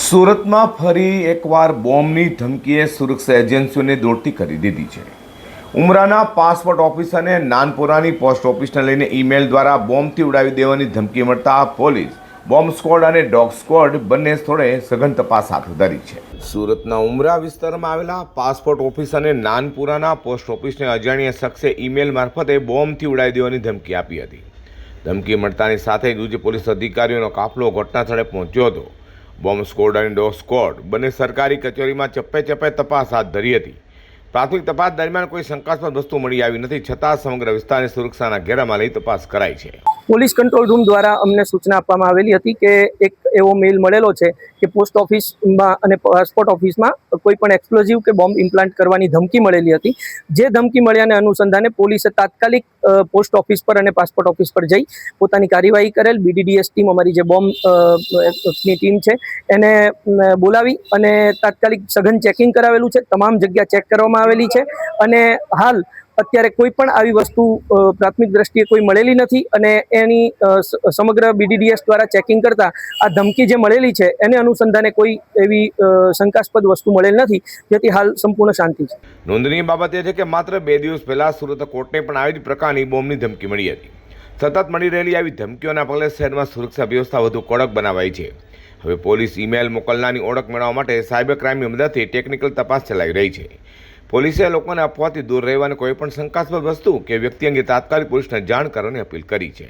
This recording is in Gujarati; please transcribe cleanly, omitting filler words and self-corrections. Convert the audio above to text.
સુરતમાં ફરી એકવાર બોમ્બની ધમકીએ સુરક્ષા એજન્સીઓને દોડતી કરી દીધી છે। ઉમરાના પાસપોર્ટ ઓફિસ અને નાનપુરાની પોસ્ટ ઓફિસને લઈને ઈમેલ દ્વારા બોમ્બથી ઉડાવી દેવાની ધમકી મળતા પોલીસ, બોમ્બ સ્ક્વોડ અને ડોગ સ્ક્વોડ બંને સ્થળે સઘન તપાસ હાથ ધરી છે। સુરતના ઉમરા વિસ્તારમાં આવેલા પાસપોર્ટ ઓફિસ અને નાનપુરાના પોસ્ટ ઓફિસને અજાણ્યા શખ્સે ઈમેલ મારફતે બોમ્બથી ઉડાવી દેવાની ધમકી આપી હતી। ધમકી મળતાની સાથે જ ઉચ્ચ પોલીસ અધિકારીઓનો કાફલો ઘટનાસ્થળે પહોંચ્યો હતો। બોમ્બ સ્ક્વોડ અને ડોગ સ્ક્વોડ બંને સરકારી કચેરીમાં ચપ્પે તપાસ હાથ ધરી હતી। પ્રાથમિક તપાસ દરમિયાન કોઈ શંકાસ્પદ વસ્તુ મળી આવી નથી, છતાં સમગ્ર વિસ્તારની સુરક્ષાના ઘેરામાં લઈ તપાસ કરાઈ છે। પોલીસ કંટ્રોલ રૂમ દ્વારા અમને સૂચના આપવામાં આવેલી હતી કે એક એવો મેલ મળેલો છે કે પોસ્ટ ઓફિસમાં અને પાસપોર્ટ ઓફિસમાં કોઈ પણ એક્સપ્લોઝિવ કે બોમ્બ ઇમ્પ્લાન્ટ કરવાની ધમકી મળેલી હતી। જે ધમકી મળ્યાને અનુસંધાને પોલીસે તાત્કાલિક પોસ્ટ ઓફિસ પર અને પાસપોર્ટ ઓફિસ પર જઈ પોતાની કાર્યવાહી કરેલ। BDDS ટીમ, અમારી જે બોમ્બની ટીમ છે, એને બોલાવી અને તાત્કાલિક સઘન ચેકિંગ કરાવેલું છે। તમામ જગ્યા ચેક કરવામાં આવેલી છે અને હાલ અત્યારે કોઈ પણ આવી વસ્તુ પ્રાથમિક દ્રષ્ટિએ કોઈ મળેલી નથી અને એની સમગ્ર BDDS દ્વારા ચેકિંગ કરતા આ ધમકી જે મળેલી છે એને અનુસંધાને કોઈ એવી શંકાસ્પદ વસ્તુ મળેલ નથી, જેથી હાલ સંપૂર્ણ શાંતિ છે। નોંધનીય બાબત એ છે કે માત્ર 2 દિવસ પહેલા સુરત કોર્ટને પણ આવી જ પ્રકારની બોમ્બની ધમકી મળી હતી। સતત મળી રહેલી આવી ધમકીઓના પગલે શહેરમાં સુરક્ષા વ્યવસ્થા વધુ કડક બનાવાઈ છે। હવે પોલીસ ઈમેલ મોકલનારની ઓળખ મેળવવા માટે સાયબર ક્રાઇમની મદદથી ટેકનિકલ તપાસ ચલાવી રહી છે। પોલીસે લોકોને અફવાથી દૂર રહેવાની કોઈ પણ શંકાસ્પદ વસ્તુ કે વ્યક્તિ અંગે તાત્કાલિક પોલીસને જાણ કરવાની અપીલ કરી છે।